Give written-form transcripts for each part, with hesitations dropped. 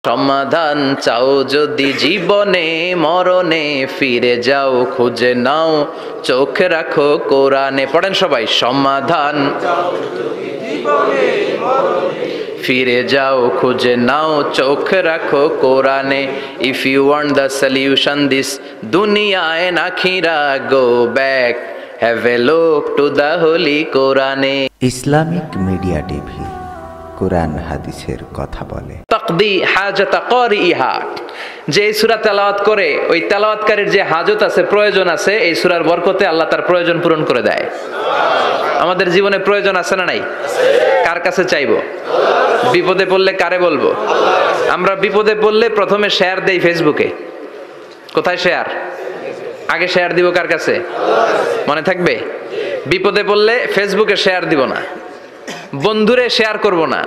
সমাধান চাও যদি জীবনে মরণে, ফিরে যাও খুঁজে নাও চোখ রাখো কোরআনে। পড়েন সবাই, সমাধান ফিরে যাও খুঁজে নাও চোখ রাখো কোরআনে। If you want the solution this দুনিয়া এন্ড আখিরা, go back have a look to the holy কোরআনে। ইসলামিক মিডিয়া টিভি, কোরআন হাদিসের কথা বলে। তাকদি হাজাতা কারিহা, যে সূরা তেলাওয়াত করে ওই তেলাওয়াতকারীর যে হাজত আছে, প্রয়োজন আছে, এই সূরার বরকতে আল্লাহ তার প্রয়োজন পূরণ করে দেয়। আমাদের জীবনে প্রয়োজন আছে না নাই? কার কাছে চাইবো? বিপদে পড়লে কারে বলবো? আমরা বিপদে পড়লে প্রথমে শেয়ার দেই ফেসবুকে। কোথায় শেয়ার? আগে শেয়ার দিব কার কাছে? মনে থাকবে? বিপদে পড়লে ফেসবুকে শেয়ার দিব না, বন্ধুরে শেয়ার করব না,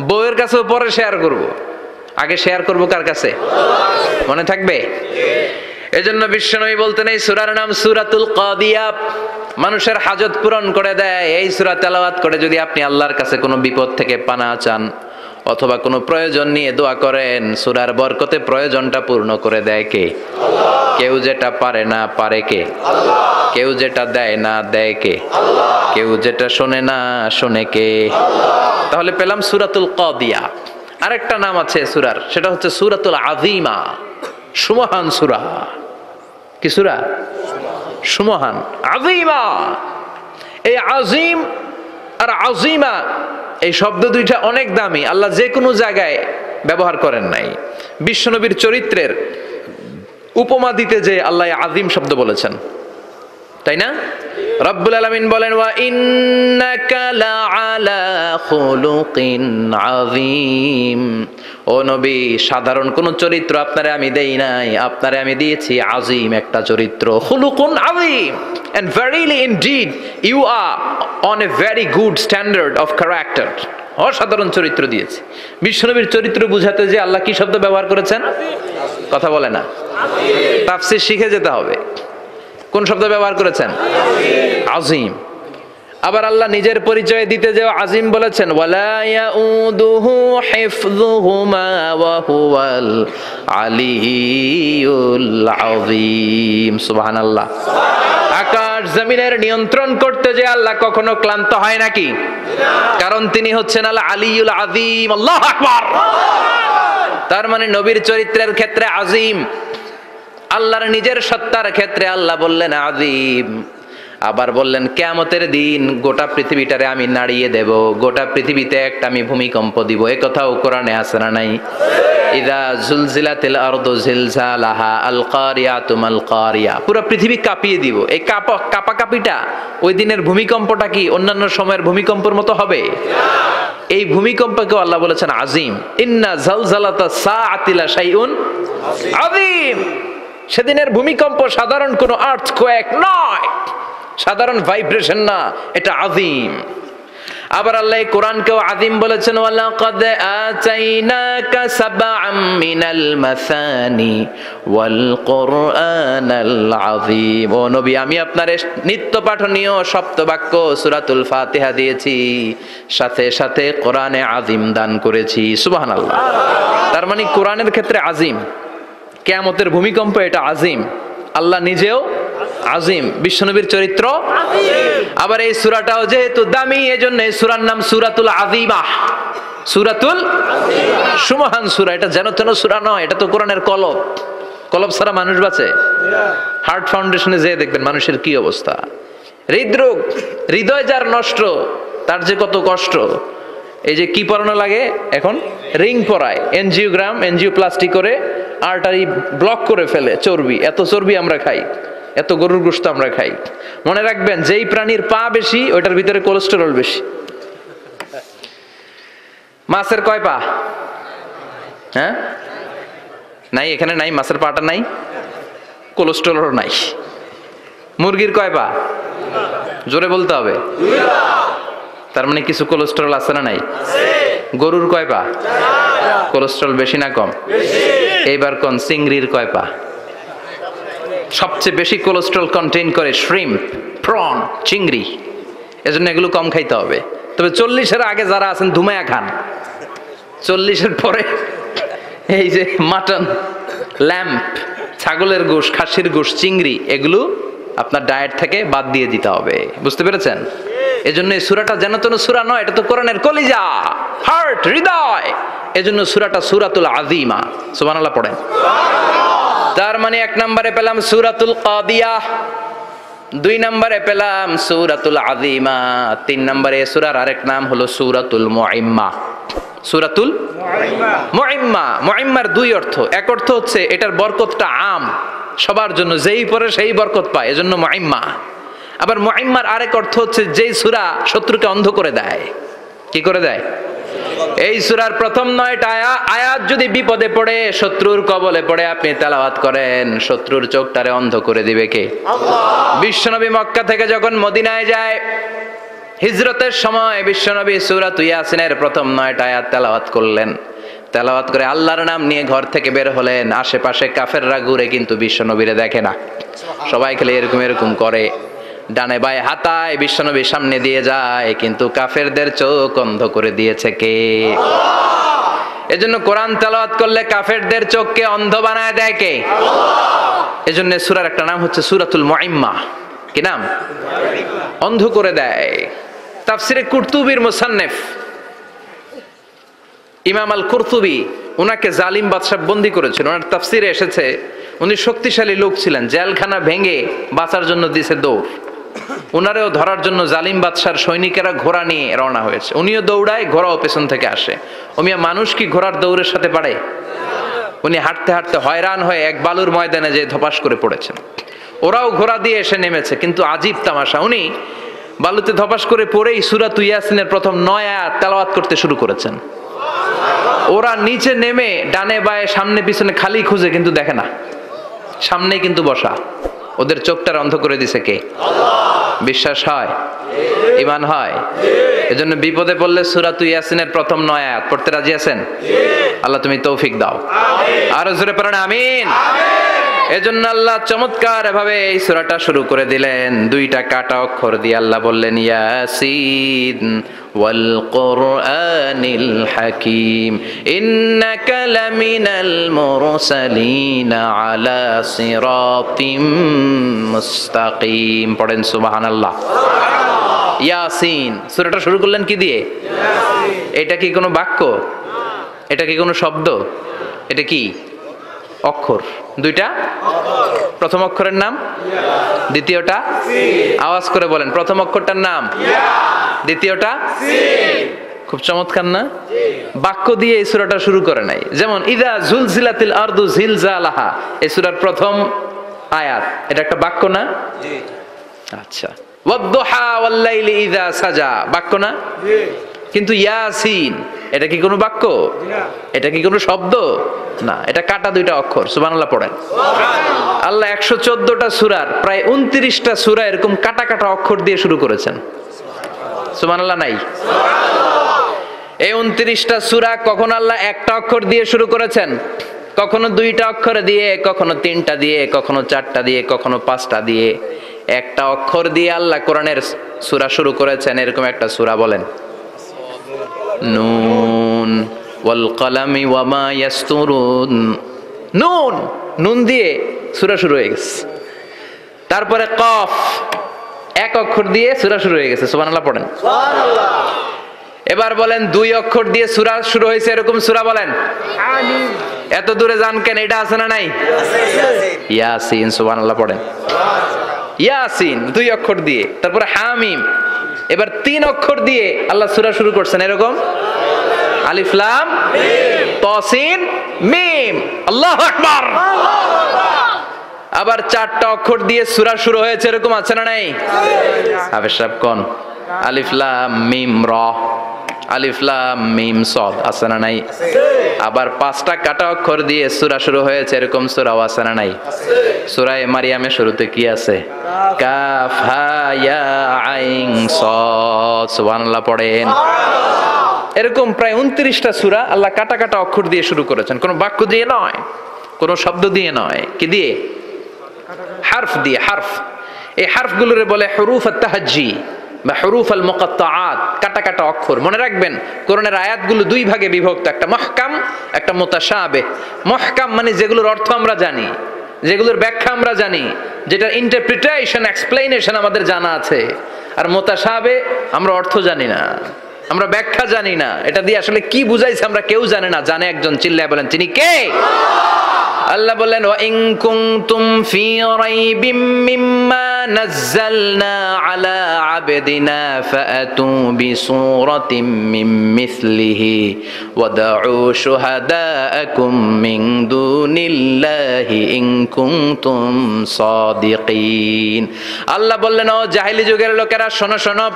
বউয়ের কাছেও পরে শেয়ার করব, আগে শেয়ার করব কার কাছে? মনে থাকবে? এজন্য বিশ্বনবী বলতেন এই সূরার নাম সূরাতুল কাদিয়া, মানুষের হাজত পূরণ করে দেয়। এই সূরা তেলাওয়াত করে যদি আপনি আল্লাহর কাছে কোনো বিপদ থেকে পানা চান অথবা কোনো প্রয়োজন নিয়ে দোয়া করেন, সূরার বরকতে প্রয়োজনটা পূর্ণ করে দেয় কে? কেউ যেটা পারে না পারে কে? কেউ যেটা দেয় না দেয় কে? কেউ যেটা শোনে না শোনে কে? তাহলে পেলাম সূরাতুল কাদিয়া। আরেকটা নাম আছে সূরার, সেটা হচ্ছে সূরাতুল আযীমা, সুমহান সূরা। কি সূরা? সুমহান, আযীমা। এই আযীম আর আযীমা এই শব্দ দুইটা অনেক দামি, আল্লাহ যে কোনো জায়গায় ব্যবহার করেন নাই। বিশ্বনবীর চরিত্রের উপমা দিতে যে আল্লাহ আযীম শব্দ বলেছেন, তাই না? রব্বুল আলামিন বলেন ওয়া ইন্নাকা লাআলা খুলুকিন আযীম। ও নবী, সাধারণ কোন চরিত্র আপনারে আমি দেই নাই, আপনারে আমি দিয়েছি আযীম একটা চরিত্র, খুলুকুন আযীম। And verily indeed you are on a very good standard of character. অসাধারণ চরিত্র দিয়েছি। বিশ্বনবীর চরিত্র বুঝাতে যে আল্লাহ কি শব্দ ব্যবহার করেছেন? কথা বলে না, তাফসীর শিখে যেতে হবে। কোন শব্দ ব্যবহার করেছেন? আযীম। আবার আল্লাহ নিজের পরিচয় দিতে যে আযীম বলেছেন, ওয়ালা ইয়াউদুহু হিফযুহুমা ওয়া হুয়াল আলিয়্যুল আযীম। সুবহানাল্লাহ। আকাশ জমিনের নিয়ন্ত্রণ করতে যে আল্লাহ কখনো ক্লান্ত হয় নাকি? কারণ তিনি হচ্ছেন আল আলিয়্যুল আযীম। আল্লাহু আকবার। তার মানে নবীর চরিত্রের ক্ষেত্রে আযীম, আল্লাহর নিজের সত্তার ক্ষেত্রে আল্লাহ বললেন আযীম। আবার বললেন কিয়ামতের দিন গোটা পৃথিবীটারে আমি নাড়িয়ে দেব, গোটা পৃথিবীতে একটা আমি ভূমিকম্প দিব। এই কথাও কোরআনে আছে না নাই? ইযা জুলজিলাতিল আরদু জিলজালাহা আল কারিয়াতু মাল কারিয়া, পুরো পৃথিবী কাঁপিয়ে দিব। এই কাঁপাকাঁপিটা ওই দিনের ভূমিকম্পটা কি অন্যান্য সময়ের ভূমিকম্পের মতো হবে? এই ভূমিকম্পকে আল্লাহ বলেছেন আযীম। ইন্না জালজালাতা সাআতি লা শাইউন আযীম। সেদিনের ভূমিকম্প সাধারণ কোনো আর্থকোয়েক নয়, সাধারণ ভাইব্রেশন না, এটা আযীম। আবার আল্লাহ কোরআনকেও আযীম বলেছেন, ওয়ালাকাদ আতাইনাকা সাবআম মিনাল মাসানি ওয়াল কুরআনাল আযীম। ও নবী, আমি আপনারে নিত্য পাঠনীয় সপ্তবাক্য সূরাতুল ফাতিহা দিয়েছি, সাথে সাথে কোরআনে আযীম দান করেছি। সুবহানাল্লাহ। তার মানে কোরআনের ক্ষেত্রে আযীম, কিয়ামতের ভূমিকম্প এটা আযীম, আল্লাহ নিজেও আযীম, বিশ্বনবীর চরিত্র আযীম। আবার এই সূরাটাও যেহেতু দামি, এজন্য এই সূরার নাম সূরাতুল আযীমা, সূরাতুল সুমহান সূরা। এটা যেন তেন সূরা নয়, এটা তো কোরআনের কলব। কলব ছাড়া মানুষ বাঁচে? হার্ট ফাউন্ডেশনে যেয়ে দেখবেন মানুষের কি অবস্থা। হৃদরোগ, হৃদয় যার নষ্ট, তার যে কত কষ্ট। এই যে কি পরানো লাগে এখন? রিং পরায়, এনজিওগ্রাম, এনজিওপ্লাস্টি করে আর্টারি ব্লক করে ফেলে। চর্বি, এত চর্বি আমরা খাই, এত গরুর গোশত আমরা খাই। মনে রাখবেন, যেই প্রাণীর পা বেশি ওইটার ভিতরে কোলেস্টেরল বেশি। মাছের কয় পা? হ্যাঁ, নাই, এখানে নাই, মাছের পাটা নাই, কোলেস্টেরল নাই। মুরগির কয় পা? জোরে বলতে হবে। তার মানে কিছু কোলেস্টেরল আছে না নাই? গরুর কয় পা? কোলেস্টেরল বেশি না কম? এইবার কোন চিংড়ির কয় পা? সবচেয়ে বেশি কোলেস্টেরল কন্টেইন করে শ্রিম্প, প্রন, চিংড়ি। এজন্য এগুলো কম খাইতে হবে। তবে 40-এর আগে যারা আছেন ধুমায়া খান, 40-এর পরে এই যে মাটন, ল্যাম্প, ছাগলের গোশ, খাসির গোশ, চিংড়ি, এগুলো আপনার ডায়েট থেকে বাদ দিয়ে দিতে হবে। বুঝতে পেরেছেন? এজন্য এই সূরাটা যেন তেন সূরা নয়, এটা তো কোরআনের কলিজা, হার্ট, হৃদয়। এজন্য সূরাটা সূরাতুল আযীমা। সুবহানাল্লাহ পড়েন। তার মানে 1 নম্বরে পেলাম সূরাতুল কাদিয়াহ, 2 নম্বরে পেলাম সূরাতুল আযীমা, 3 নম্বরে সূরার আরেক নাম হলো সূরাতুল মুইম্মা। সূরাতুল মুইম্মা। মুইম্মার 2 অর্থ। এক অর্থ হচ্ছে এটার বরকতটা আম, সবার জন্য, যেই পড়ে সেই বরকত পায়, এজন্য মুইম্মা। আবার মুইম্মার আরেক অর্থ হচ্ছে যেই সূরা শত্রুকে অন্ধ করে দেয়। কি করে দেয়? এই সূরার প্রথম 9টা আয়াত যদি বিপদে পড়ে, শত্রুর কবলে পড়ে আপনি তেলাওয়াত করেন, শত্রুর চোখটারে অন্ধ করে দিবে কে? আল্লাহ। বিশ্বনবী মক্কা থেকে যখন মদিনায় যায়, হিজরতের সময় বিশ্বনবী সূরা ইয়াসিনের প্রথম 9টা আয়াত তেলাওয়াত করলেন। তেলাওয়াত করে আল্লাহর নাম নিয়ে ঘর থেকে বের হলেন। আশেপাশে কাফেররা ঘুরে কিন্তু বিশ্বনবীরে দেখে না, সবাই খেলে এরকম এরকম করে, ডানে বায়ে হাতায় বিশ্বনবীর সামনে দিয়ে যায়, কিন্তু কাফেরদের চোখ অন্ধ করে দিয়েছে কে? আল্লাহ। এজন্য কোরআন তেলাওয়াত করলে কাফেরদের চোখকে অন্ধ বানায় দেয় কে? আল্লাহ। এজন্য সূরার একটা নাম হচ্ছে সূরাতুল মুইম্মা। কি নাম? অন্ধ করে দেয়। তাফসিরে কুরতুবির মুসান্নিফ ইমাম আল কুরতুবি, উনাকে জালিম বাদশা বন্দী করেছিল। ওনার তাফসিরে এসেছে উনি শক্তিশালী লোক ছিলেন, জেলখানা ভেঙে বাঁচার জন্য দিছে দৌড়। উনারেও ধরার জন্য জালিম বাদশার সৈনিকেরা ঘোড়া নিয়ে রওনা হয়েছে, উনিও দৌড়ায়, ঘোড়াও পেছন থেকে আসে। ওমিয়া মানুষ কি ঘোড়ার দৌড়ের সাথে পারে? উনি হাঁটতে হাঁটতে হয়রান হয়ে এক বালুর ময়দানে যে ধপাস করে পড়েছেন। ওরাও ঘোড়া দিয়ে এসে নেমেছে, কিন্তু আজীব তামাশা, উনি বালুতে ধপাস করে পড়েই সূরা ইয়াসিনের প্রথম 9 আয়াত তেলাওয়াত করতে শুরু করেছেন। ওরা নিচে নেমে ডানে বায়ে সামনে পিছনে খালি খুঁজে, কিন্তু দেখে না, সামনে কিন্তু বসা। ওদের চোখটার অন্ধ করে দিছে কে? আল্লাহ। বিশ্বাস হয়? ঈমান হয়? এজন্য বিপদে পড়লে সূরা ইয়াসিনের প্রথম 9 আয়াত পড়তে রাজি আছেন? আল্লাহ তুমি তৌফিক দাও। আমিন। আরো জোরে পড়েন আমিন। এজন্য আল্লাহ চমৎকার ভাবে এই সূরাটা শুরু করে দিলেন। 2টা কাটা অক্ষর দিয়ে আল্লাহ বললেন ইয়াসিন ওয়াল কুরআনিল হাকীম ইন্নাকা লামিনাল মুরসালিন আলা সিরাতিম মুস্তাকিম। পড়েন সুবহানাল্লাহ। ইয়াসিন। সূরাটা শুরু করলেন কি দিয়ে? ইয়াসিন। এটা কি কোনো বাক্য? এটা কি কোনো শব্দ? এটা কি? অক্ষর। 2টা প্রথম অক্ষরের নাম, দ্বিতীয়টা আওয়াজ করে বলেন, প্রথম অক্ষরটার নাম, দ্বিতীয়টা। খুব চমৎকার না? বাক্য দিয়ে এই সূরাটা শুরু করে নাই। যেমন ইযা জুলজিলাতিল আরদু জিলজালাহা, এই সূরার প্রথম আয়াত, এটা একটা বাক্য না? জি। আচ্ছা। ওয়াদ-দুহা ওয়াল-লাইলি ইযা সাজা, বাক্য না? জি। কিন্তু ইয়াসিন, এটা কি কোনো বাক্য? এটা কি কোনো শব্দ? না, এটা কাটা 2টা অক্ষর। সুবহানাল্লাহ পড়েন। সুবহানাল্লাহ। আল্লাহ 114টা সূরার প্রায় 29টা সূরা এরকম কাটা কাটা অক্ষর দিয়ে শুরু করেছেন। সুবহানাল্লাহ নাই? সুবহানাল্লাহ। এই 29টা সূরা কখনো আল্লাহ একটা অক্ষর দিয়ে শুরু করেছেন, কখনো 2টা অক্ষর দিয়ে, কখনো 3টা দিয়ে, কখনো 4টা দিয়ে, কখনো 5টা দিয়ে। একটা অক্ষর দিয়ে আল্লাহ কোরআনের সূরা শুরু করেছেন, এরকম একটা সূরা বলেন। নুন ওয়াল কলামি ওয়া মা ইয়াসতুরুন। নুন, নুন দিয়ে সূরা শুরু হয়ে গেছে। তারপরে কফ, এক অক্ষর দিয়ে সূরা শুরু হয়ে গেছে। সুবহানাল্লাহ পড়েন। সুবহানাল্লাহ। এবার বলেন 2 অক্ষর দিয়ে সূরা শুরু হয়েছে এরকম সূরা বলেন। আমিন। এত দূরে যান কেন? এটা আছে না নাই? ইয়াসিন। সুবহানাল্লাহ পড়েন। ইয়াসিন 2 অক্ষর দিয়ে। তারপরে হামিম। এবার 3 অক্ষর দিয়ে আল্লাহ সূরা শুরু করছেন, এরকম আলিফ লাম মিম তাসিন মিম। আল্লাহু আকবার। আবার 4টা অক্ষর দিয়ে সূরা শুরু হয়েছে, এরকম আছে না নাই? হাফেজ সাহেব কোন? আলিফ লাম মিম র, আলিফ লাম মিম সদ, আছে না নাই? আবার 5টা কাটা অক্ষর দিয়ে সূরা শুরু হয়েছে, এরকম সূরাও আছে না নাই? সূরা মারিয়ামের শুরুতে কি আছে? কাফ হা ইয়া আইন সদ। সুবহানাল্লাহ পড়েন। এরকম প্রায় 29টা সূরা আল্লাহ কাটা কাটা অক্ষর দিয়ে শুরু করেছেন, কোনো বাক্য দিয়ে নয়, কোনো শব্দ দিয়ে নয়। কি দিয়ে? হারফ দিয়ে। হারফ। এই হারফগুলোরে বলে হুরুফ আত-তাহাজ্জি। বা হুরুফ আল মুকাত্তাআত, কাটা কাটা অক্ষর। মনে রাখবেন কোরআনের আয়াতগুলো দুই ভাগে বিভক্ত, একটা মুহকাম, একটা মুতাশাবিহ। মুহকাম মানে যেগুলোর অর্থ আমরা জানি, যেগুলোর ব্যাখ্যা আমরা জানি, যেটার ইন্টারপ্রিটেশন, এক্সপ্লেনেশন আমাদের জানা আছে। আর মুতাশাবিহ আমরা অর্থ জানি না, আমরা ব্যাখ্যা জানি না, এটা দিয়ে আসলে কি বুঝাইছে আমরা কেউ জানে না। জানে একজন, চিল্লায় বলেন তিনি কে? আল্লাহ বললেন ওয়া ইন কুনতুম ফি রাইবিম মিম্মা নাযালনা আলা আবদিনা ফাআতু বিসূরাতিম মিন মিসলিহি ওয়াদউ শুহাদাআকুম মিন দুনিল্লাহি ইন কুনতুম সাদিকিন। আল্লাহ বললেন ও জাহেলি যুগের লোকেরা, শোনো শোনো,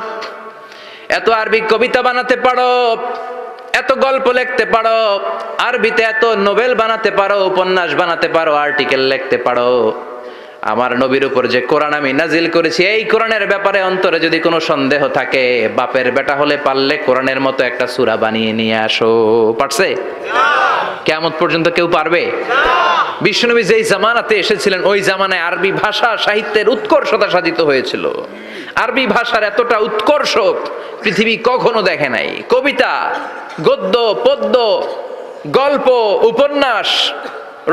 এত আরবি কবিতা বানাতে পারো, এত গল্প লিখতে পারো, আরবিতে এত নোবেল বানাতে পারো, উপন্যাস বানাতে পারো, আর্টিকেল লিখতে পারো, আমার নবীর উপর যে কোরআন আমি নাজিল করেছি এই কোরআনের ব্যাপারে অন্তরে যদি কোনো সন্দেহ থাকে, বাপের বেটা হলে পারলে কোরআনের মতো একটা সূরা বানিয়ে নিয়ে আসো। পারছে? কিয়ামত পর্যন্ত কেউ পারবে? বিশ্বনবী যেই জামানাতে এসেছিলেন ওই জামানায় আরবি ভাষা সাহিত্যের উৎকর্ষতা সাধিত হয়েছিল। আরবি ভাষার এতটা উৎকর্ষ পৃথিবী কখনো দেখে নাই। কবিতা, গদ্য, পদ্য, গল্প, উপন্যাস,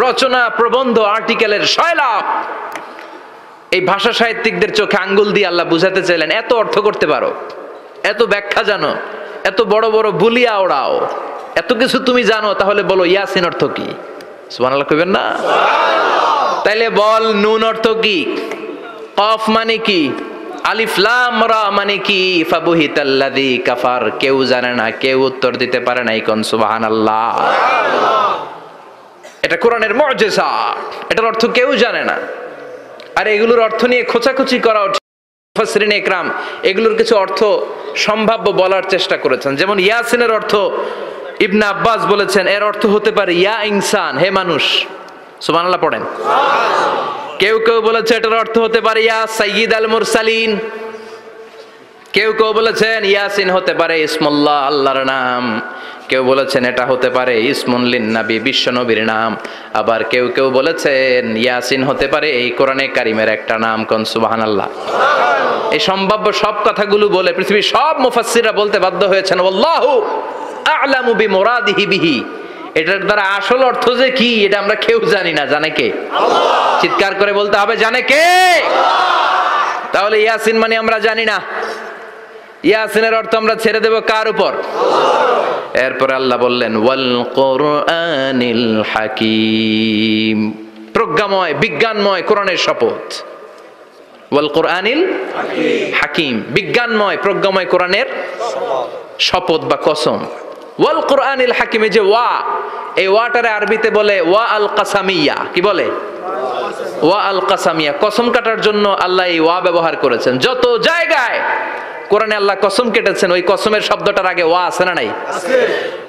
রচনা, প্রবন্ধ, আর্টিকেলের সয়লাভ। এই ভাষা সাহিত্যিকদের চোখে আঙ্গুল দিয়ে আল্লাহ বুঝাতে চাইলেন এত অর্থ করতে পারো, এত ব্যাখ্যা জানো, এত বড় বড় বুলিয়া ওড়াও, এত কিছু তুমি জানো, তাহলে বলো ইয়াসিন অর্থ কি? সুবহানাল্লাহ কইবেন না? তাইলে বল নুন অর্থ কি? কফ মানে কি? আলিফ লাম রা মানে কি? ফাবুহিতাল্লাযী কাফার। কেউ জানে না, কেউ উত্তর দিতে পারে না। কোন সুবহানাল্লাহ। এটা কোরআনের মুজিজা, এটার অর্থ কেউ জানে না। আর এগুলোর অর্থ নিয়ে খোঁচাখুচি করা, মুফাসসিরিন ইকরাম এগুলোর কিছু অর্থ সম্ভাব্য বলার চেষ্টা করেছেন। যেমন ইয়াসিনের অর্থ ইবনে আব্বাস বলেছেন এর অর্থ হতে পারে ইয়া ইনসান, হে মানুষ। সুবহানাল্লাহ পড়েন। কেউ কেউ বলেছে এটার অর্থ হতে পারে ইয়া সাইয়্যিদ আল মুরসালিন। কেউ কেউ বলেছেন ইয়াসিন হতে পারে ইসমুল্লাহ, আল্লাহর নাম। কেউ বলেছেন এটা হতে পারে ইসমুন লিন নবী, বিশ্ব নবীর নাম। আবার কেউ কেউ বলেছেন ইয়াসিন হতে পারে এই কোরআনে কারিমের একটা নাম। কোন সুবহানাল্লাহ। এই সম্ভাব্য সব কথাগুলো বলে পৃথিবীর সব মুফাসসিররা বলতে বাধ্য হয়েছেন আল্লাহু আ'লামু বিমুরাদিহি বিহি। এটার দ্বারা আসল অর্থ যে কি এটা আমরা কেউ জানি না। জানে কে? আল্লাহ। চিৎকার করে বলতে হবে জানে কে? আল্লাহ। তাহলে ইয়াসিন মানে আমরা জানি না। ইয়াসিনের অর্থ আমরা ছেড়ে দেব কার উপর? আল্লাহ। এরপর আল্লাহ বললেন ওয়াল কুরআনিল হাকীম, প্রজ্ঞাময় বিজ্ঞানময় কোরআনের শপথ। ওয়াল কুরআনিল হাকীম, বিজ্ঞানময় প্রজ্ঞাময় কোরআনের শপথ বা কসম। ওয়াল কুরআনিল হাকিমে যে ওয়া, এই ওয়াটারে আরবিতে বলে ওয়া আল কাসামিয়া। কি বলে? ওয়া আল কাসামিয়া। কসম কাটার জন্য আল্লাহ এই ওয়া ব্যবহার করেছেন। যত জায়গায় কোরআনে আল্লাহ কসম কেটেছেন ওই কসমের শব্দটার আগে ওয়া আছে না নাই? আছে।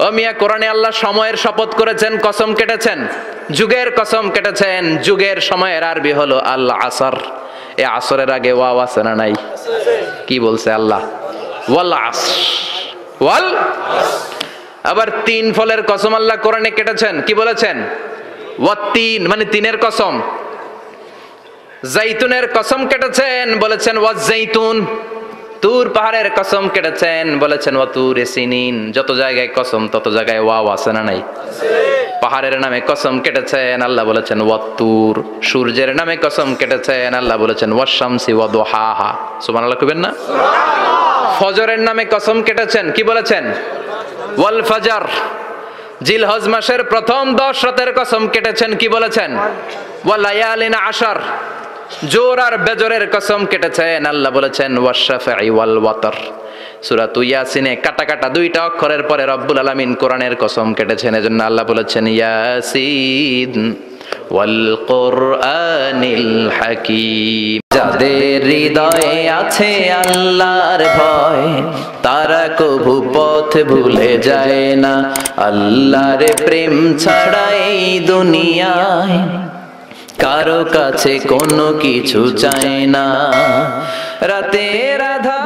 ও মিয়া, কোরআনে আল্লাহ সময়ের শপথ করেছেন, কসম কেটেছেন, যুগের কসম কেটেছেন। যুগের সময়ের আরবি হলো আল আসর। এই আসরের আগে ওয়া আছে না নাই? আছে। কি বলছে আল্লাহ? ওয়াল আসর, ওয়াল আসর। আবার তিন ফলের কসম আল্লাহ কোরআনে কেটেছেন। কি বলেছেন? ওয়াত্তিন মানে তিনের কসম। জাইতুনের কসম কেটেছেন, বলেছেন ওয়াজ্জাইতুন। তুর পাহাড়ের কসম কেটেছেন, বলেছেন ওয়াতুরে সিনিন। যত জায়গায় কসম তত জায়গায় ওয়াও আছে না নাই? আছে। পাহাড়ের নামে কসম কেটেছেন, আল্লাহ বলেছেন ওয়াতুর। সূর্যের নামে কসম কেটেছেন, আল্লাহ বলেছেন ওয়াশ-শামসি ওয়াদুহাহা। সুবহানাল্লাহ কইবেন না? সুবহানাল্লাহ। ফজরের নামে কসম কেটেছেন, কি বলেছেন? ওয়াল ফাজর। জিলহজ মাসের প্রথম 10 রাতের কসম কেটেছেন, কি বলেছেন? ওয়াল লায়ালিন আশর। জোর আর বেজরের কসম কেটেছেন, আল্লাহ বলেছেন ওয়াশ-শাফঈ ওয়াল ওয়াতর। সূরা ইয়াসিনে কাটা কাটা দুইটা অক্ষরের পরে রব্বুল আলামিন কোরআনের কসম কেটেছেন। এজন্য আল্লাহ বলেছেন ইয়াসিন ওয়াল কুরআনিল হাকীম। যাদের হৃদয়ে আছে আল্লাহর ভয় তারা কভু পথ ভুলে যায় না। আল্লাহর প্রেম ছাড়া এই দুনিয়ায় কারো কাছে কোনো কিছু চায় না। রাতের আধার